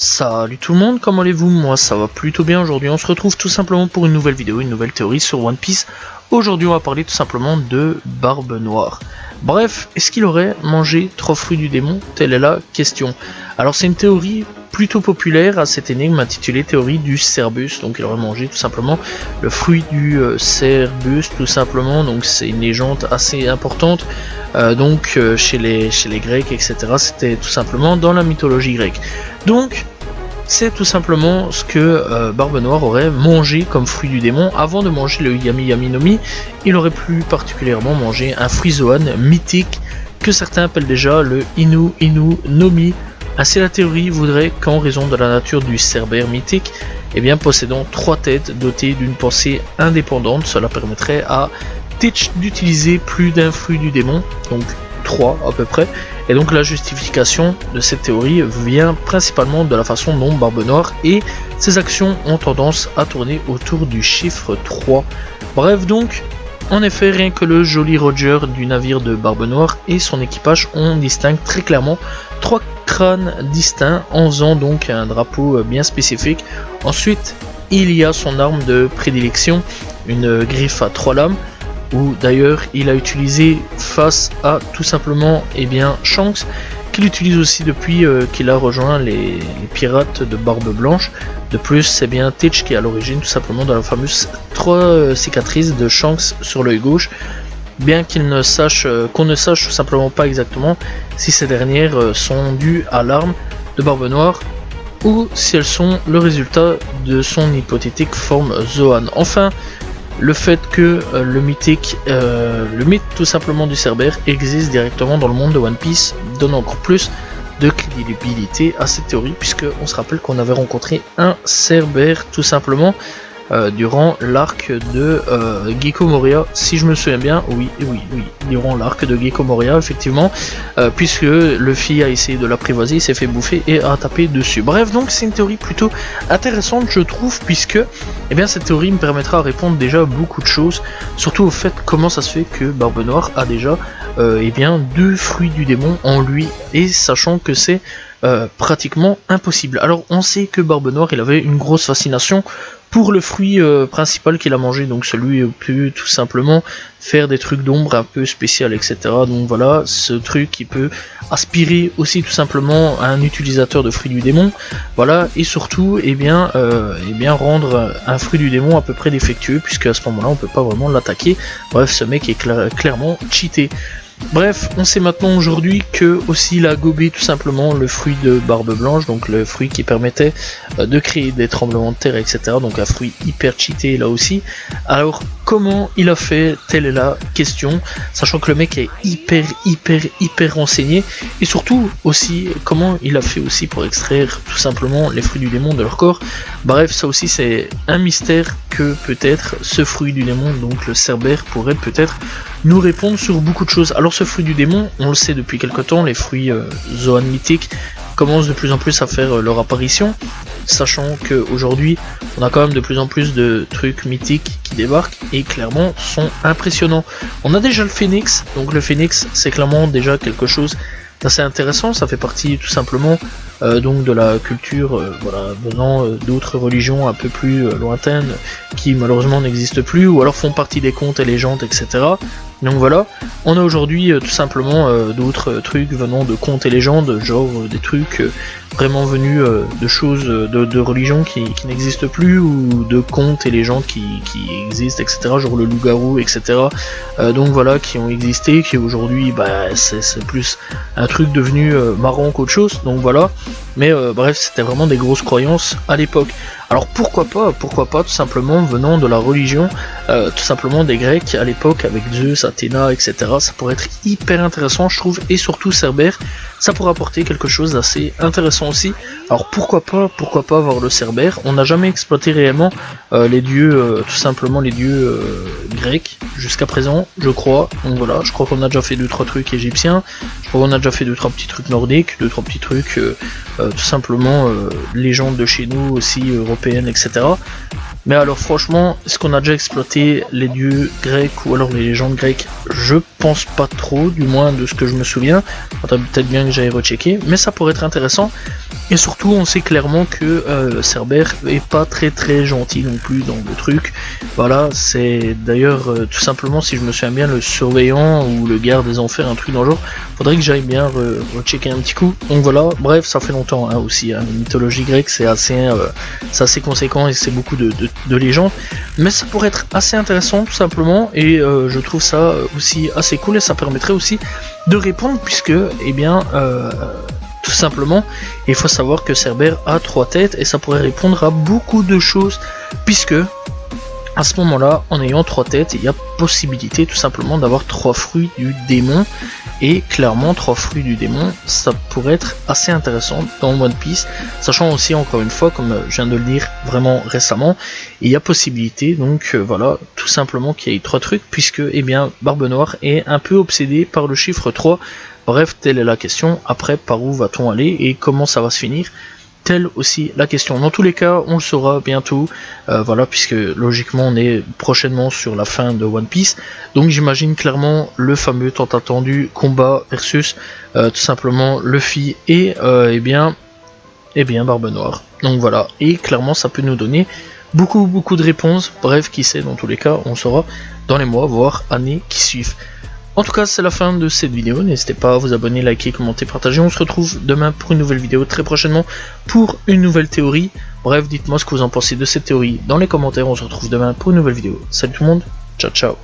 Salut tout le monde, comment allez-vous? Moi ça va plutôt bien. Aujourd'hui on se retrouve tout simplement pour une nouvelle vidéo, une nouvelle théorie sur One Piece. Aujourd'hui on va parler tout simplement de Barbe Noire. Bref, est-ce qu'il aurait mangé 3 fruits du démon? Telle est la question. Alors c'est une théorie plutôt populaire à cette énigme intitulée théorie du Cerbus. Donc il aurait mangé tout simplement le fruit du Cerbus tout simplement. Donc c'est une légende assez importante chez les Grecs, etc. C'était tout simplement dans la mythologie grecque. Donc c'est tout simplement ce que Barbe Noire aurait mangé comme fruit du démon. Avant de manger le Yami Yami no Mi, il aurait plus particulièrement mangé un fruit Zoan mythique que certains appellent déjà le Inu Inu no Mi. Ainsi la théorie voudrait qu'en raison de la nature du Cerbère mythique, possédant 3 têtes dotées d'une pensée indépendante, cela permettrait à Teach d'utiliser plus d'un fruit du démon, donc 3 à peu près. Et donc la justification de cette théorie vient principalement de la façon dont Barbe Noire et ses actions ont tendance à tourner autour du chiffre 3. Bref donc, en effet, rien que le joli Roger du navire de Barbe Noire et son équipage, on distingue très clairement 3 crânes distincts en faisant donc un drapeau bien spécifique. Ensuite, il y a son arme de prédilection, une griffe à 3 lames, où d'ailleurs il a utilisé face à tout simplement Shanks, qu'il utilise aussi depuis qu'il a rejoint les pirates de Barbe Blanche. De plus, c'est bien Teach qui est à l'origine tout simplement de la fameuse 3 cicatrices de Shanks sur l'œil gauche, bien qu'on ne sache tout simplement pas exactement si ces dernières sont dues à l'arme de Barbe Noire ou si elles sont le résultat de son hypothétique forme Zoan. Enfin, le fait que le mythe tout simplement du Cerbère existe directement dans le monde de One Piece donne encore plus de crédibilité à cette théorie, puisque on se rappelle qu'on avait rencontré un Cerbère tout simplement durant l'arc de Gecko Moria, si je me souviens bien. Oui, durant l'arc de Gecko Moria effectivement, puisque Luffy a essayé de l'apprivoiser, il s'est fait bouffer et a tapé dessus. Bref, donc c'est une théorie plutôt intéressante je trouve, puisque cette théorie me permettra de répondre déjà à beaucoup de choses, surtout au fait comment ça se fait que Barbe Noire a déjà 2 fruits du démon en lui, et sachant que c'est pratiquement impossible. Alors on sait que Barbe Noire il avait une grosse fascination pour le fruit principal qu'il a mangé, donc celui peut tout simplement faire des trucs d'ombre un peu spécial, etc. Donc voilà, ce truc qui peut aspirer aussi tout simplement à un utilisateur de fruits du démon, voilà, et surtout rendre un fruit du démon à peu près défectueux, puisque à ce moment là on peut pas vraiment l'attaquer. Bref, ce mec est clairement cheaté. Bref, on sait maintenant aujourd'hui que aussi il a gobé tout simplement le fruit de Barbe Blanche, donc le fruit qui permettait de créer des tremblements de terre, etc. Donc un fruit hyper cheaté là aussi. Alors comment il a fait, telle est la question, sachant que le mec est hyper renseigné, et surtout aussi comment il a fait aussi pour extraire tout simplement les fruits du démon de leur corps. Bref, ça aussi c'est un mystère que peut-être ce fruit du démon, donc le Cerbère, pourrait peut-être nous répondre sur beaucoup de choses. Alors ce fruit du démon, on le sait depuis quelque temps, les fruits Zoan mythiques commencent de plus en plus à faire leur apparition, sachant qu'aujourd'hui on a quand même de plus en plus de trucs mythiques qui débarquent et clairement sont impressionnants. On a déjà le Phénix, donc le Phénix c'est clairement déjà quelque chose d'assez intéressant, ça fait partie tout simplement donc de la culture venant d'autres religions un peu plus lointaines qui malheureusement n'existent plus, ou alors font partie des contes et légendes, etc. Donc voilà, on a aujourd'hui tout simplement d'autres trucs venant de contes et légendes, genre des trucs vraiment venus de choses de religions qui n'existent plus, ou de contes et légendes qui existent, etc. Genre le loup-garou, etc. Donc voilà, qui ont existé, qui aujourd'hui c'est plus un truc devenu marrant qu'autre chose, donc voilà. Mais bref, c'était vraiment des grosses croyances à l'époque. Alors pourquoi pas tout simplement venant de la religion, tout simplement des Grecs à l'époque, avec Zeus, Athéna, etc. Ça pourrait être hyper intéressant je trouve, et surtout Cerbère, ça pourrait apporter quelque chose d'assez intéressant aussi. Alors pourquoi pas avoir le Cerbère. On n'a jamais exploité réellement les dieux, tout simplement les dieux grecs jusqu'à présent, je crois. Donc voilà, je crois qu'on a déjà fait 2-3 trucs égyptiens, je crois qu'on a déjà fait 2-3 petits trucs nordiques, 2-3 petits trucs tout simplement légendes de chez nous aussi, européennes, etc. Mais alors franchement, est-ce qu'on a déjà exploité les dieux grecs ou alors les légendes grecques? je pense pas trop, du moins de ce que je me souviens. Faudrait peut-être bien que j'aille rechecker, mais ça pourrait être intéressant. Et surtout, on sait clairement que Cerbère est pas très gentil non plus dans le truc. Voilà, c'est d'ailleurs tout simplement, si je me souviens bien, le surveillant ou le garde des enfers, un truc dans le genre. Faudrait que j'aille bien rechecker un petit coup. Donc voilà, bref, ça fait longtemps hein, aussi. Hein. La mythologie grecque, c'est assez conséquent et c'est beaucoup de légendes. Mais ça pourrait être assez intéressant tout simplement. Et je trouve ça aussi assez cool et ça permettrait aussi de répondre puisque, eh bien... tout simplement, il faut savoir que Cerbère a 3 têtes et ça pourrait répondre à beaucoup de choses puisque à ce moment-là, en ayant 3 têtes, il y a possibilité tout simplement d'avoir 3 fruits du démon et clairement 3 fruits du démon, ça pourrait être assez intéressant dans One Piece, sachant aussi encore une fois, comme je viens de le dire vraiment récemment, il y a possibilité donc voilà, tout simplement qu'il y ait 3 trucs puisque eh bien Barbe Noire est un peu obsédé par le chiffre 3. Bref, telle est la question. Après, par où va-t-on aller et comment ça va se finir? Telle aussi la question. Dans tous les cas, on le saura bientôt. Voilà, puisque logiquement, on est prochainement sur la fin de One Piece. Donc, j'imagine clairement le fameux tant attendu combat versus tout simplement Luffy et eh bien Barbe Noire. Donc voilà. Et clairement, ça peut nous donner beaucoup de réponses. Bref, qui sait, dans tous les cas, on saura dans les mois, voire années qui suivent. En tout cas, c'est la fin de cette vidéo, n'hésitez pas à vous abonner, liker, commenter, partager, on se retrouve demain pour une nouvelle vidéo, très prochainement pour une nouvelle théorie. Bref, dites-moi ce que vous en pensez de cette théorie dans les commentaires, on se retrouve demain pour une nouvelle vidéo. Salut tout le monde, ciao ciao.